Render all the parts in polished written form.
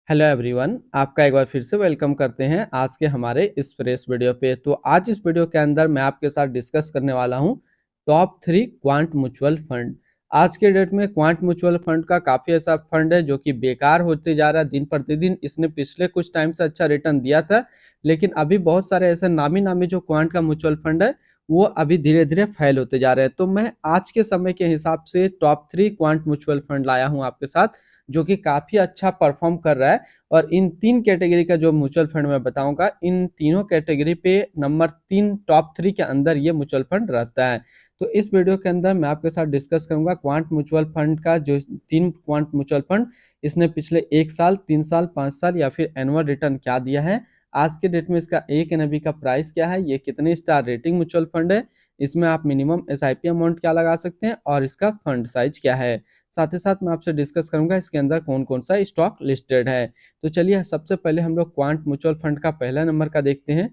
Hello everyone, आपका एक बार फिर से वेलकम करते हैं आज के हमारे इस फ्रेश वीडियो पे। तो आज इस वीडियो के अंदर मैं आपके साथ डिस्कस करने वाला हूं टॉप 3 क्वांट म्यूचुअल फंड। आज के डेट में क्वांट म्यूचुअल फंड का काफ़ी ऐसा फंड है जो कि बेकार होते जा रहा है दिन प्रतिदिन। इसने पिछले कुछ टाइम से अच्छा रिटर्न दिया था, लेकिन अभी बहुत सारे ऐसे नामी नामी जो क्वांट का म्यूचुअल फंड है वो अभी धीरे धीरे फेल होते जा रहे हैं। तो मैं आज के समय के हिसाब से टॉप 3 क्वांट म्यूचुअल फंड लाया हूँ आपके साथ, जो कि काफ़ी अच्छा परफॉर्म कर रहा है। और इन 3 कैटेगरी का जो म्यूचुअल फंड मैं बताऊंगा, इन तीनों कैटेगरी पे नंबर 3 टॉप 3 के अंदर ये म्यूचुअल फंड रहता है। तो इस वीडियो के अंदर मैं आपके साथ डिस्कस करूंगा क्वांट म्यूचुअल फंड का जो 3 क्वांट म्यूचुअल फंड इसने पिछले 1 साल, 3 साल, 5 साल या फिर एनुअल रिटर्न क्या दिया है। आज के डेट में इसका एक एनएबी का प्राइस क्या है, ये कितने स्टार रेटिंग म्यूचुअल फंड है, इसमें आप मिनिमम एसआईपी अमाउंट क्या लगा सकते हैं और इसका फंड साइज क्या है। साथ ही साथ मैं आपसे डिस्कस करूंगा इसके अंदर कौन कौन सा स्टॉक लिस्टेड है। तो चलिए सबसे पहले हम लोग क्वांट म्यूचुअल फंड का पहला नंबर का देखते हैं।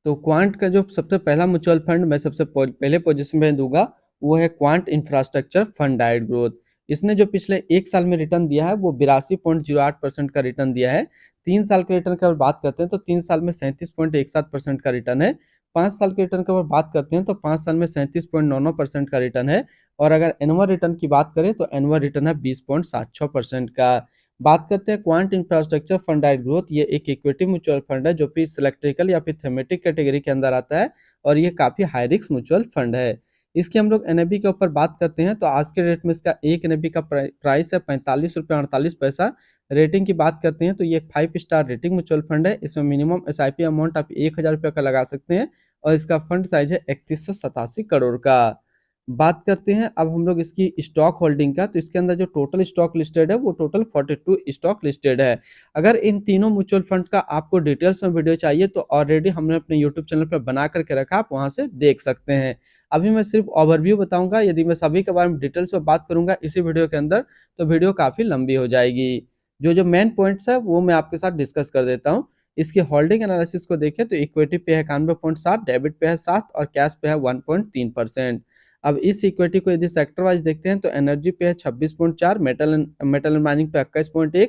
तो क्वांट का जो सबसे पहला म्यूचुअल फंड मैं सबसे पहले पोजीशन में दूंगा वो है quant infrastructure fund diet growth. इसने जो पिछले 1 साल में रिटर्न दिया है वो 82.08% का रिटर्न दिया है। 3 साल के रिटर्न की अगर बात करते हैं तो 3 साल में 37.17% का रिटर्न है। 5 साल के रिटर्न की अगर बात करते हैं तो 5 साल में 37.99% का रिटर्न है। और अगर एनुअल रिटर्न की बात करें तो एनुअल रिटर्न है 20.76% का। बात करते हैं quant infrastructure fund diet growth. ये एक इक्विटी म्यूचुअल फंड है जो कि सिलेक्ट्रिकल या फिर थेमेटिक कैटेगरी के अंदर आता है और ये काफ़ी हाई रिस्क म्यूचुअल फंड है। इसके हम लोग एनएबी के ऊपर बात करते हैं तो आज के डेट में इसका एक एनएबी का प्राइस है 45 रुपये 48 पैसा। रेटिंग की बात करते हैं तो ये 5 स्टार रेटिंग म्यूचुअल फंड है। इसमें मिनिमम एसआईपी अमाउंट आप 1000 रुपये का लगा सकते हैं और इसका फंड साइज है 3187 करोड़ का। बात करते हैं अब हम लोग इसकी स्टॉक होल्डिंग का, तो इसके अंदर जो टोटल स्टॉक लिस्टेड है वो टोटल 42 स्टॉक लिस्टेड है। अगर इन तीनों म्यूचुअल फंड का आपको डिटेल्स में वीडियो चाहिए तो ऑलरेडी हमने अपने यूट्यूब चैनल पर बना करके रखा, आप वहां से देख सकते हैं। अभी मैं सिर्फ ओवरव्यू बताऊंगा, यदि मैं सभी के बारे में डिटेल्स में बात करूंगा इसी वीडियो के अंदर तो वीडियो काफ़ी लंबी हो जाएगी। जो जो मेन पॉइंट्स है वो मैं आपके साथ डिस्कस कर देता हूँ। इसकी होल्डिंग एनालिसिस को देखें तो इक्विटी पे है 91.7, डेबिट पे है 7 और कैश पे है 1.3%। अब इस इक्विटी को यदि सेक्टर वाइज देखते हैं तो एनर्जी पे है 26.4, मेटल एंड माइनिंग पे 21.1,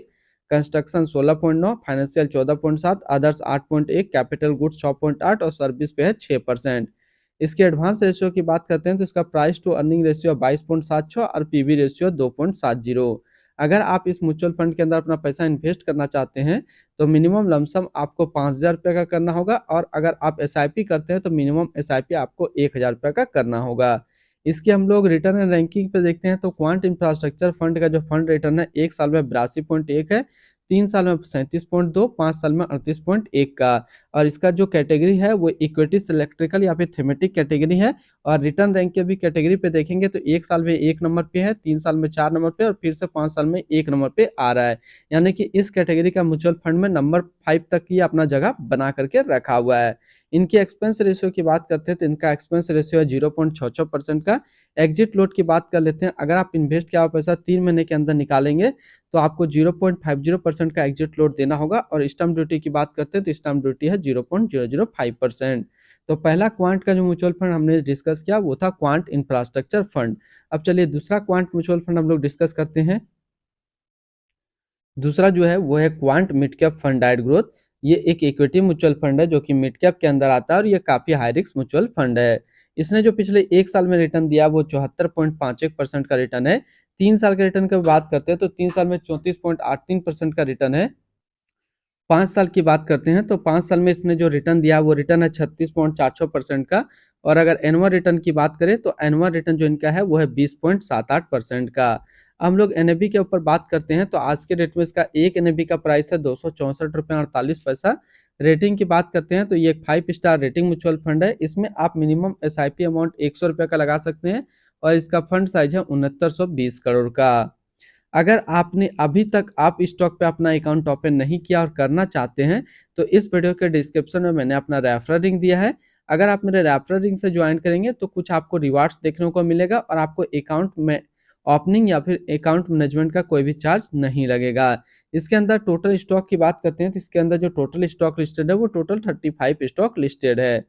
construction 16.9, financial 14.7, others 8.1, capital goods 6.8 और सर्विस पे है 6%। इसके एडवांस रेशियो की बात करते हैं तो इसका प्राइस टू अर्निंग रेशियो 22.76 और पीवी रेशियो 2.70। अगर आप इस म्यूचुअल फंड के अंदर अपना पैसा इन्वेस्ट करना चाहते हैं तो मिनिमम लमसम आपको 5000 रुपये का करना होगा और अगर आप एसआईपी करते हैं तो मिनिमम एसआईपी आपको 1000 रुपये का करना होगा। इसके हम लोग रिटर्न एंड रैंकिंग पे देखते हैं तो क्वांट इंफ्रास्ट्रक्चर फंड का जो फंड रिटर्न है 1 साल में 82.1 है, 3 साल में 37.2, 5 साल में 38.1 का। और इसका जो कैटेगरी है वो इक्विटी सिलेक्ट्रिकल या फिर थीमेटिक कैटेगरी है। और रिटर्न रैंक के भी कैटेगरी पे देखेंगे तो 1 साल में 1 नंबर पे है, 3 साल में 4 नंबर पे और फिर से 5 साल में 1 नंबर पे आ रहा है। यानी कि इस कैटेगरी का म्यूचुअल फंड में नंबर 5 तक की अपना जगह बना करके रखा हुआ है। इनकी एक्सपेंस रेशियो की बात करते हैं तो इनका एक्सपेंस रेशियो है 0.66% का। एग्जिट लोड की बात कर लेते हैं, अगर आप इन्वेस्ट किया हुआ पैसा 3 महीने के अंदर निकालेंगे तो आपको 0.50% का एग्जिट लोड देना होगा। और स्टैम्प ड्यूटी की बात करते हैं तो स्टैम्प ड्यूटी है 0.005%। तो पहला क्वांट का जो म्यूचुअल फंड हमने डिस्कस किया वो था क्वांट इंफ्रास्ट्रक्चर फंड। अब चलिए दूसरा क्वांट म्यूचुअल फंड हम लोग डिस्कस करते हैं। दूसरा जो है वो है quant mid cap fund diet growth. ये एक इक्विटी म्यूचुअल फंड है जो कि मिड कैप के अंदर आता है और ये काफी हाई रिस्क म्यूचुअल फंड है। इसने जो पिछले 1 साल में रिटर्न दिया वो 74.51% का रिटर्न है। 3 साल के रिटर्न की बात करते हैं तो 3 साल में 34.83% का रिटर्न है। 5 साल की बात करते हैं तो 5 साल में इसने जो रिटर्न दिया वो रिटर्न है 36.46% का। और अगर एनुअल रिटर्न की बात करें तो एनुअल रिटर्न जो इनका है वो है 20.78% का। हम लोग एनएबी के ऊपर बात करते हैं तो आज के डेट में इसका एक एनएबी का प्राइस है 264 रुपये 48 पैसा। रेटिंग की बात करते हैं तो ये एक 5 स्टार रेटिंग म्यूचुअल फंड है। इसमें आप मिनिमम एसआईपी अमाउंट 100 रुपये का लगा सकते हैं और इसका फंड साइज है 6920 करोड़ का। अगर आपने अभी तक आप स्टॉक पे अपना अकाउंट ओपन नहीं किया और करना चाहते हैं तो इस वीडियो के डिस्क्रिप्शन में मैंने अपना रेफरल लिंक दिया है। अगर आप मेरे रेफरल लिंक से ज्वाइन करेंगे तो कुछ आपको रिवार्ड्स देखने को मिलेगा और आपको अकाउंट में ओपनिंग या फिर अकाउंट मैनेजमेंट का कोई भी चार्ज नहीं लगेगा। इसके अंदर टोटल स्टॉक की बात करते हैं तो इसके अंदर जो टोटल स्टॉक लिस्टेड है वो टोटल 35 स्टॉक लिस्टेड है।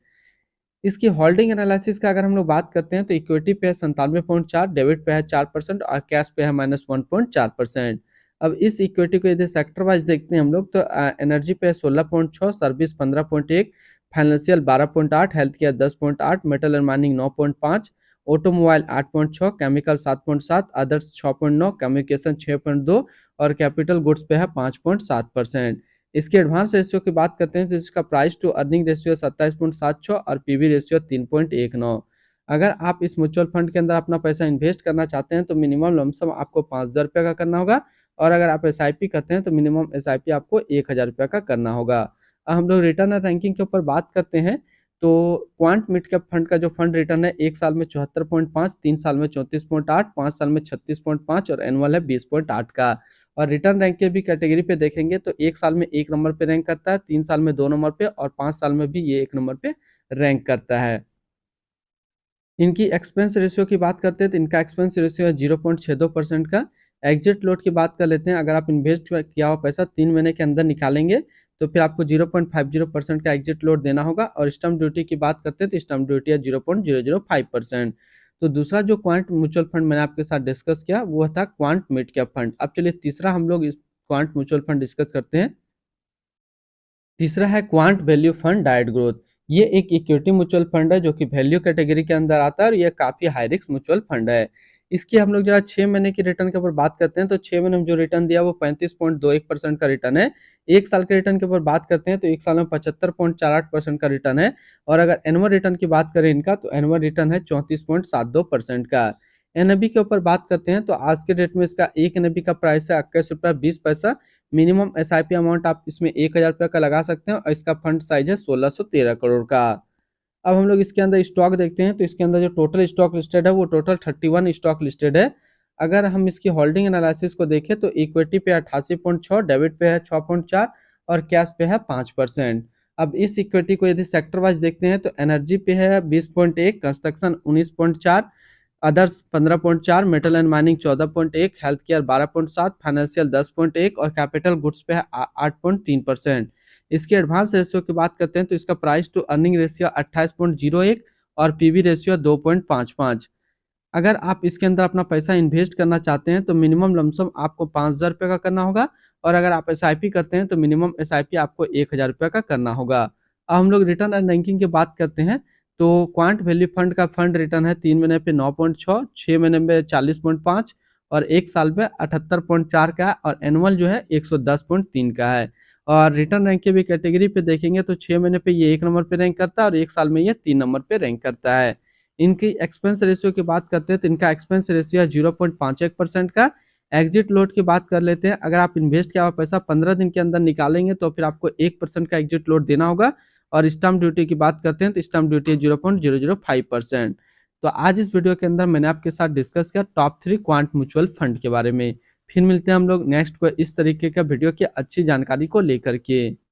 इसकी होल्डिंग एनालिसिस का अगर हम लोग बात करते हैं तो इक्विटी पे है 97.4, डेबिट पे है 4% और कैश पे है -1.4%। अब इस इक्विटी को यदि सेक्टर वाइज देखते हैं हम लोग, तो एनर्जी पे 16.6, service 15.1, financial 12.8, health care 10.8, metal and mining 9.5, automobile 8.6, chemical 7.7, others 6.9, communication 6.2 और कैपिटल गुड्स पे है 5.7%। इसके एडवांस रेशियो की बात करते हैं तो इसका प्राइस टू अर्निंग रेशियो 27.76 और पीवी रेशियो 3.19। अगर आप इस म्यूचुअल फंड के अंदर अपना पैसा इन्वेस्ट करना चाहते हैं तो मिनिमम लमसम आपको 5,000 रुपये का करना होगा, और अगर आप एसआईपी करते हैं तो मिनिमम एसआईपी आपको 1,000 रुपये का करना होगा। अब हम लोग रिटर्न और रैंकिंग के ऊपर बात करते हैं, तो क्वांट मिड कैप फंड का जो फंड रिटर्न है 1 साल में 74.5, 3 साल में 34.8, 5 साल में 36.5 और एनुअल है 20.8 का। और रिटर्न रैंक के भी कैटेगरी पे देखेंगे तो 1 साल में 1 नंबर पे रैंक करता है, 3 साल में 2 नंबर पे और 5 साल में भी ये 1 नंबर पे रैंक करता है। इनकी एक्सपेंस रेशियो की बात करते हैं तो इनका एक्सपेंस रेशियो है 0.62% का। एग्जिट लोड की बात कर लेते हैं, अगर आप इन्वेस्ट किया हुआ पैसा 3 महीने के अंदर निकालेंगे तो फिर आपको 0.50% का एग्जिट लोड देना होगा। और स्टम्प ड्यूटी की बात करते हैं तो स्टम्प ड्यूटी है 0.005%। तो दूसरा जो क्वांट म्यूचुअल फंड मैंने आपके साथ डिस्कस किया वो था क्वांट मिड कैप फंड। अब चलिए तीसरा हम लोग इस क्वांट म्यूचुअल फंड डिस्कस करते हैं। तीसरा है quant value fund diet growth. ये एक इक्विटी म्यूचुअल फंड है जो कि वैल्यू कैटेगरी के अंदर आता है और ये काफी हाई रिस्क म्यूचुअल फंड है। इसकी हम लोग जरा 6 महीने की रिटर्न के ऊपर बात करते हैं तो 6 महीने में जो रिटर्न दिया वो 35.21% का रिटर्न है। 1 साल के रिटर्न के ऊपर बात करते हैं तो 1 साल में 75.48% का रिटर्न है। और अगर एनुअल रिटर्न की बात करें इनका तो एनुअल रिटर्न है 34.72% का। एनएबी के ऊपर बात करते हैं तो आज के डेट में इसका एक एनएबी का प्राइस है 21.20 रुपया। मिनिमम एसआईपी अमाउंट आप इसमें 1,000 रुपये का लगा सकते हैं और इसका फंड साइज है 1613 करोड़ का। अब हम लोग इसके अंदर स्टॉक देखते हैं तो इसके अंदर जो टोटल स्टॉक लिस्टेड है वो टोटल 31 स्टॉक लिस्टेड है। अगर हम इसकी होल्डिंग एनालिसिस को देखें तो इक्विटी पे 88.6, डेबिट पे है 6.4 और कैश पे है 5%। अब इस इक्विटी को यदि सेक्टर वाइज देखते हैं तो एनर्जी पे है 20.1, construction 19.4, others 15.4, metal and mining 14.1, health care 12.7, financial 10.1 और कैपिटल गुड्स पे है 8.3%। इसके एडवांस रेशियो की बात करते हैं तो इसका प्राइस टू अर्निंग रेशियो 28.01 और पीवी रेशियो 2.55। अगर आप इसके अंदर अपना पैसा इन्वेस्ट करना चाहते हैं तो मिनिमम लमसम आपको 5,000 रुपये का करना होगा, और अगर आप एसआईपी करते हैं तो मिनिमम एसआईपी आपको 1,000 रुपये का करना होगा। अब हम लोग रिटर्न एंड रैंकिंग की बात करते हैं तो क्वांट वैल्यू फंड का फंड रिटर्न है 3 महीने पे 9.6, 6 महीने में 40.5 और 1 साल पे 78.4 का है और एनुअल जो है 110.3 का है। और रिटर्न रैंक की भी कैटेगरी पे देखेंगे तो 6 महीने पे ये 1 नंबर पे रैंक करता है और 1 साल में ये 3 नंबर पे रैंक करता है। इनकी एक्सपेंस रेशियो की बात करते हैं तो इनका एक्सपेंस रेशियो है 0.51% का। एग्जिट लोड की बात कर लेते हैं, अगर आप इन्वेस्ट किया हुआ पैसा 15 दिन के अंदर निकालेंगे तो फिर आपको 1% का एग्जिट लोड देना होगा। और स्टम्प ड्यूटी की बात करते हैं तो स्टम्प ड्यूटी है 0.005%। तो आज इस वीडियो के अंदर मैंने आपके साथ डिस्कस किया टॉप 3 क्वांट म्यूचुअल फंड के बारे में। फिर मिलते हैं हम लोग नेक्स्ट को इस तरीके का वीडियो की अच्छी जानकारी को लेकर के।